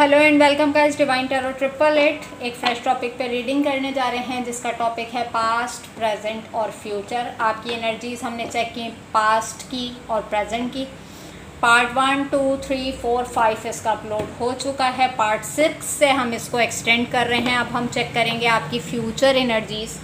Hello and welcome guys, divine tarot 888 एक fresh topic पे reading करने जा रहे हैं जिसका टॉपिक है पास्ट, प्रेजेंट और फ्यूचर। आपकी एनर्जीज हमने चेक की पास्ट की और प्रेजेंट की। पार्ट 1, 2, 3, 4, 5 इसका अपलोड हो चुका है। पार्ट 6 से हम इसको एक्सटेंड कर रहे हैं। अब हम चेक करेंगे आपकी फ्यूचर एनर्जीज़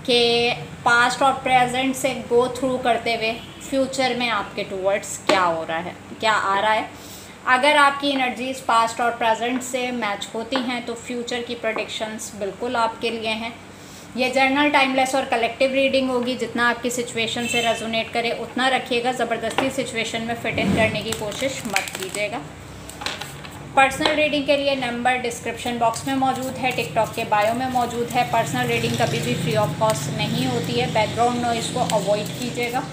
के पास्ट और प्रेजेंट से गो थ्रू करते हुए फ्यूचर में आपके टूवर्ड्स क्या हो रहा है, क्या आ रहा है। अगर आपकी एनर्जीज़ पास्ट और प्रेजेंट से मैच होती हैं तो फ्यूचर की प्रेडिक्शंस बिल्कुल आपके लिए हैं। ये जर्नल, टाइमलेस और कलेक्टिव रीडिंग होगी। जितना आपकी सिचुएशन से रेजोनेट करे उतना रखिएगा। ज़बरदस्ती सिचुएशन में फिट इन करने की कोशिश मत कीजिएगा। पर्सनल रीडिंग के लिए नंबर डिस्क्रिप्शन बॉक्स में मौजूद है, टिकटॉक के बायो में मौजूद है। पर्सनल रीडिंग कभी भी फ्री ऑफ कॉस्ट नहीं होती है। बैकग्राउंड नॉइज़ को अवॉइड कीजिएगा।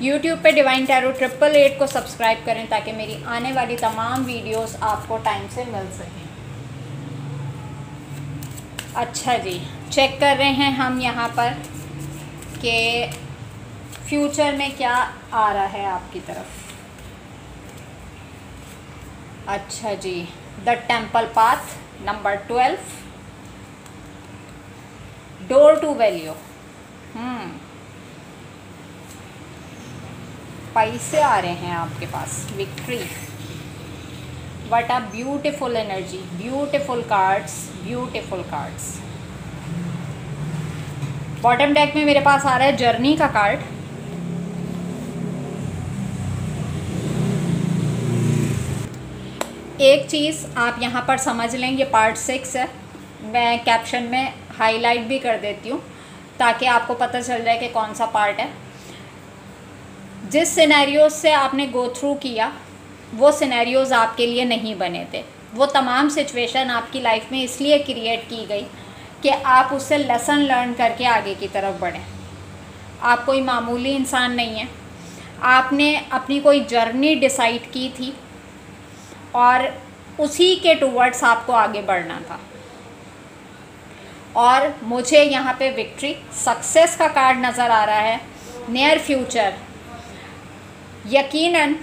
यूट्यूब पे डिवाइन टैरो 888 को सब्सक्राइब करें ताकि मेरी आने वाली तमाम वीडियोस आपको टाइम से मिल सकें। अच्छा जी, चेक कर रहे हैं हम यहाँ पर कि फ्यूचर में क्या आ रहा है आपकी तरफ। अच्छा जी, the temple path number 12, door to value. पैसे आ रहे हैं आपके पास, victory. What a beautiful energy, beautiful cards, beautiful cards. Bottom deck में मेरे पास आ रहा है जर्नी का कार्ड। एक चीज़ आप यहाँ पर समझ लें, ये पार्ट 6 है। मैं कैप्शन में हाईलाइट भी कर देती हूँ ताकि आपको पता चल जाए कि कौन सा पार्ट है। जिस सिनेरियोज से आपने गो थ्रू किया वो सिनेरियोज आपके लिए नहीं बने थे। वो तमाम सिचुएशन आपकी लाइफ में इसलिए क्रिएट की गई कि आप उससे लेसन लर्न करके आगे की तरफ बढ़ें। आप कोई मामूली इंसान नहीं है। आपने अपनी कोई जर्नी डिसाइड की थी और उसी के टूवर्ड्स आपको आगे बढ़ना था। और मुझे यहाँ पे विक्ट्री, सक्सेस का कार्ड नज़र आ रहा है। नियर फ्यूचर, यकीनन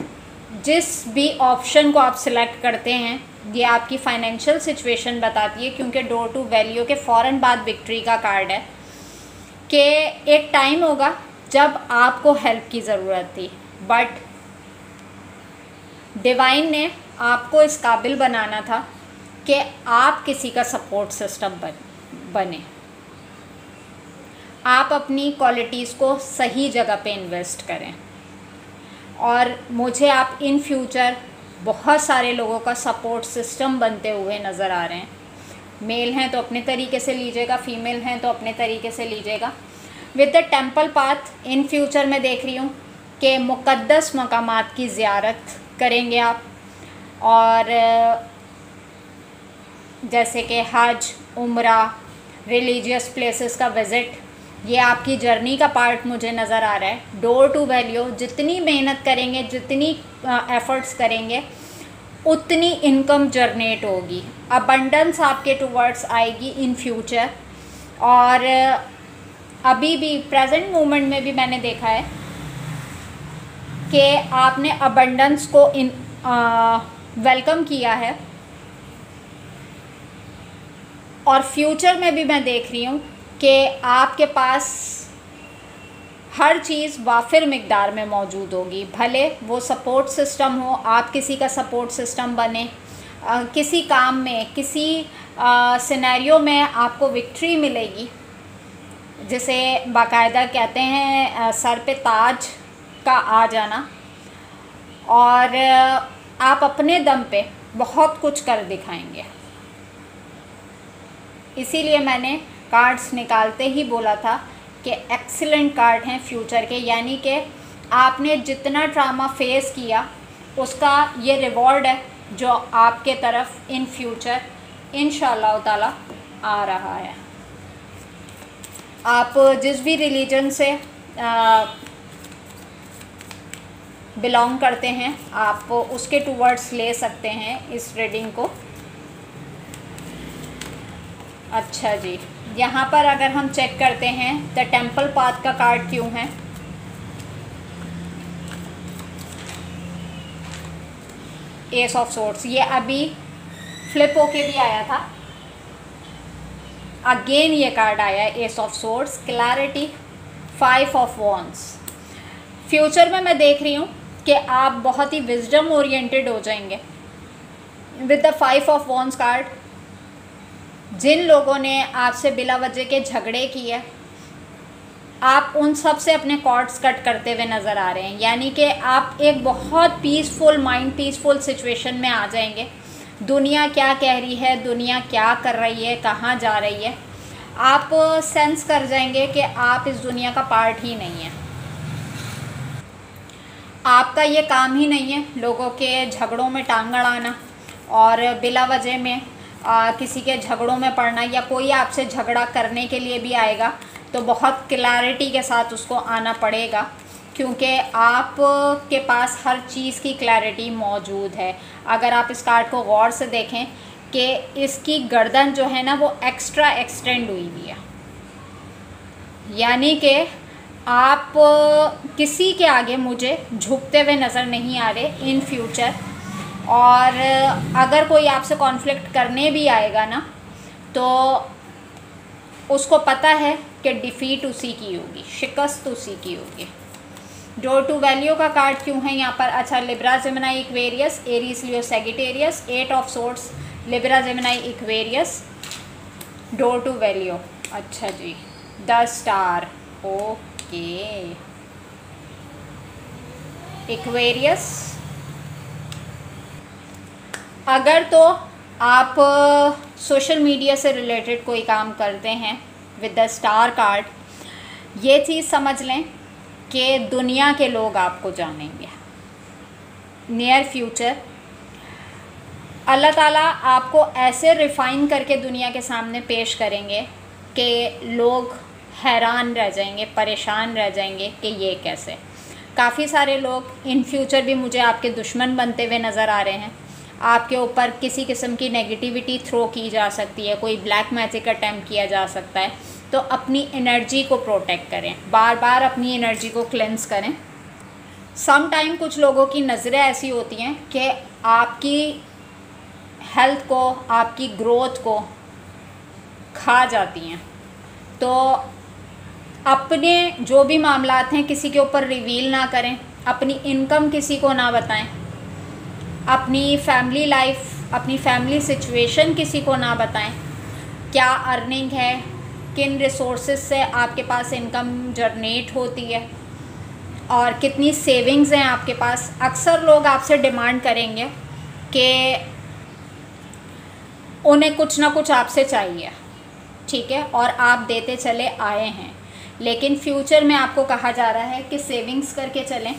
जिस भी ऑप्शन को आप सिलेक्ट करते हैं ये आपकी फाइनेंशियल सिचुएशन बताती है, क्योंकि डोर टू वैल्यू के फ़ौरन बाद विक्ट्री का कार्ड है कि एक टाइम होगा जब आपको हेल्प की ज़रूरत थी, बट डिवाइन ने आपको इस काबिल बनाना था कि आप किसी का सपोर्ट सिस्टम बने। आप अपनी क्वालिटीज़ को सही जगह पे इन्वेस्ट करें। और मुझे आप इन फ्यूचर बहुत सारे लोगों का सपोर्ट सिस्टम बनते हुए नज़र आ रहे हैं। मेल हैं तो अपने तरीके से लीजिएगा, फीमेल हैं तो अपने तरीके से लीजिएगा। With the temple path in future में देख रही हूँ कि मुक़द्दस मकामात की ज़ियारत करेंगे आप, और जैसे कि हज, उम्रा, रिलीजियस प्लेसेस का विज़िट, ये आपकी जर्नी का पार्ट मुझे नज़र आ रहा है। डोर टू वैल्यू, जितनी मेहनत करेंगे, जितनी एफ़र्ट्स करेंगे, उतनी इनकम जनरेट होगी। अबंडेंस आपके टूवर्ड्स आएगी इन फ्यूचर। और अभी भी प्रेजेंट मोमेंट में भी मैंने देखा है कि आपने अबंडेंस को वेलकम किया है। और फ्यूचर में भी मैं देख रही हूँ कि आपके पास हर चीज़ वाफिर मिक़दार में मौजूद होगी। भले वो सपोर्ट सिस्टम हो, आप किसी का सपोर्ट सिस्टम बने, किसी काम में, किसी सिनेरियो में आपको विक्ट्री मिलेगी, जिसे बाकायदा कहते हैं सर पे ताज का आ जाना। और आप अपने दम पे बहुत कुछ कर दिखाएंगे। इसीलिए मैंने कार्ड्स निकालते ही बोला था कि एक्सीलेंट कार्ड हैं फ्यूचर के, यानी कि आपने जितना ड्रामा फेस किया उसका ये रिवॉर्ड है जो आपके तरफ इन फ्यूचर इंशाअल्लाह ताला आ रहा है। आप जिस भी रिलीजन से बिलोंग करते हैं आप उसके टूवर्ड्स ले सकते हैं इस रीडिंग को। अच्छा जी, यहाँ पर अगर हम चेक करते हैं द टेम्पल पाथ का कार्ड क्यों है, एस ऑफ सोर्ड्स, ये अभी फ्लिप होके भी आया था, अगेन ये कार्ड आया है S of swords, clarity, 5 of wands. Future में मैं देख रही हूँ कि आप बहुत ही विजडम ओरिएंटेड हो जाएंगे with the 5 of wands card. जिन लोगों ने आपसे बिला वजह के झगड़े किए, आप उन सब से अपने कॉर्ड्स कट करते हुए नज़र आ रहे हैं, यानी कि आप एक बहुत पीसफुल माइंड, पीसफुल सिचुएशन में आ जाएंगे। दुनिया क्या कह रही है, दुनिया क्या कर रही है, कहाँ जा रही है, आप सेंस कर जाएंगे कि आप इस दुनिया का पार्ट ही नहीं है। आपका ये काम ही नहीं है लोगों के झगड़ों में टांग अड़ाना और बिला वजह में किसी के झगड़ों में पड़ना, या कोई आपसे झगड़ा करने के लिए भी आएगा तो बहुत क्लैरिटी के साथ उसको आना पड़ेगा, क्योंकि आप के पास हर चीज़ की क्लैरिटी मौजूद है। अगर आप इस कार्ड को गौर से देखें कि इसकी गर्दन जो है ना वो एक्स्ट्रा एक्सटेंड हुई हुई है, यानी कि आप किसी के आगे मुझे झुकते हुए नज़र नहीं आ रहे इन फ्यूचर। और अगर कोई आपसे कॉन्फ्लिक्ट करने भी आएगा ना तो उसको पता है कि डिफ़ीट उसी की होगी, शिकस्त उसी की होगी। डोर टू वैल्यू का कार्ड क्यों है यहाँ पर? अच्छा, Libra Gemini Aquarius, Aries Leo Sagittarius, 8 of swords, Libra Gemini Aquarius, डोर टू वैल्यू। अच्छा जी, 10 स्टार, ओके। एक्वेरियस, अगर तो आप सोशल मीडिया से रिलेटेड कोई काम करते हैं विद द स्टार कार्ड, ये चीज़ समझ लें कि दुनिया के लोग आपको जानेंगे। नियर फ्यूचर अल्लाह ताला आपको ऐसे रिफ़ाइन करके दुनिया के सामने पेश करेंगे कि लोग हैरान रह जाएंगे, परेशान रह जाएंगे कि ये कैसे। काफ़ी सारे लोग इन फ्यूचर भी मुझे आपके दुश्मन बनते हुए नज़र आ रहे हैं। आपके ऊपर किसी किस्म की नेगेटिविटी थ्रो की जा सकती है, कोई ब्लैक मैजिक अटैम्प्ट किया जा सकता है। तो अपनी एनर्जी को प्रोटेक्ट करें, बार बार अपनी एनर्जी को क्लेंस करें। सम टाइम कुछ लोगों की नज़रें ऐसी होती हैं कि आपकी हेल्थ को, आपकी ग्रोथ को खा जाती हैं। तो अपने जो भी मामलात हैं किसी के ऊपर रिवील ना करें, अपनी इनकम किसी को ना बताएं, अपनी फैमिली लाइफ, अपनी फैमिली सिचुएशन किसी को ना बताएं। क्या अर्निंग है, किन रिसोर्सेज से आपके पास इनकम जनरेट होती है और कितनी सेविंग्स हैं आपके पास। अक्सर लोग आपसे डिमांड करेंगे कि उन्हें कुछ ना कुछ आपसे चाहिए, ठीक है, और आप देते चले आए हैं। लेकिन फ्यूचर में आपको कहा जा रहा है कि सेविंग्स करके चलें,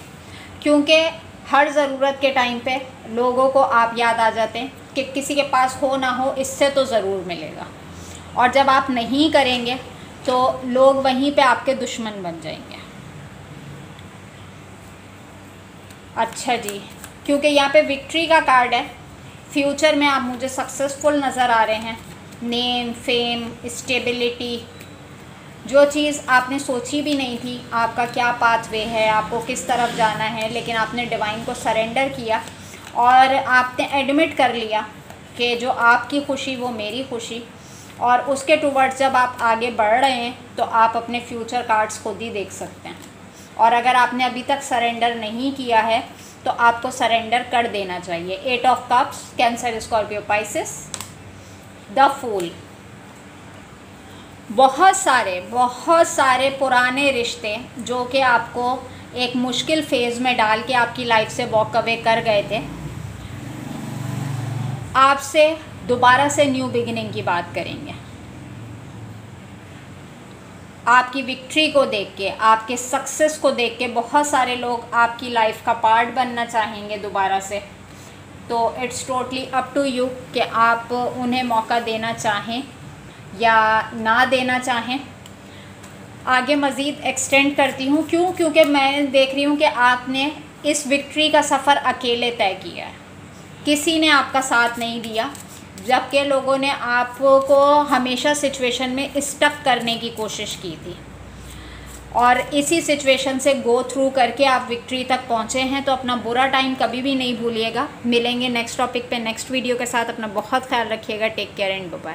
क्योंकि हर ज़रूरत के टाइम पे लोगों को आप याद आ जाते हैं कि किसी के पास हो ना हो, इससे तो ज़रूर मिलेगा। और जब आप नहीं करेंगे तो लोग वहीं पे आपके दुश्मन बन जाएंगे। अच्छा जी, क्योंकि यहाँ पे विक्ट्री का कार्ड है, फ्यूचर में आप मुझे सक्सेसफुल नज़र आ रहे हैं। नेम, फेम, स्टेबिलिटी, जो चीज़ आपने सोची भी नहीं थी, आपका क्या पाथवे है, आपको किस तरफ जाना है, लेकिन आपने डिवाइन को सरेंडर किया और आपने एडमिट कर लिया कि जो आपकी खुशी वो मेरी खुशी, और उसके टूवर्ड्स जब आप आगे बढ़ रहे हैं तो आप अपने फ्यूचर कार्ड्स खुद ही देख सकते हैं। और अगर आपने अभी तक सरेंडर नहीं किया है तो आपको सरेंडर कर देना चाहिए। 8 of cups, Cancer, Scorpio, Pisces, the fool. बहुत सारे पुराने रिश्ते जो कि आपको एक मुश्किल फेज़ में डाल के आपकी लाइफ से वॉक अवे कर गए थे, आपसे दोबारा से न्यू बिगिनिंग की बात करेंगे। आपकी विक्ट्री को देख के, आपके सक्सेस को देख के बहुत सारे लोग आपकी लाइफ का पार्ट बनना चाहेंगे दोबारा से। तो it's totally up to you कि आप उन्हें मौका देना चाहें या ना देना चाहें। आगे मज़ीद एक्सटेंड करती हूँ, क्यों? क्योंकि मैं देख रही हूँ कि आपने इस विक्ट्री का सफ़र अकेले तय किया है, किसी ने आपका साथ नहीं दिया, जबकि लोगों ने आपको हमेशा सिचुएशन में स्टक करने की कोशिश की थी। और इसी सिचुएशन से गो थ्रू करके आप विक्ट्री तक पहुँचे हैं, तो अपना बुरा टाइम कभी भी नहीं भूलिएगा। मिलेंगे नेक्स्ट टॉपिक पे नेक्स्ट वीडियो के साथ। अपना बहुत ख्याल रखिएगा। Take care and bye.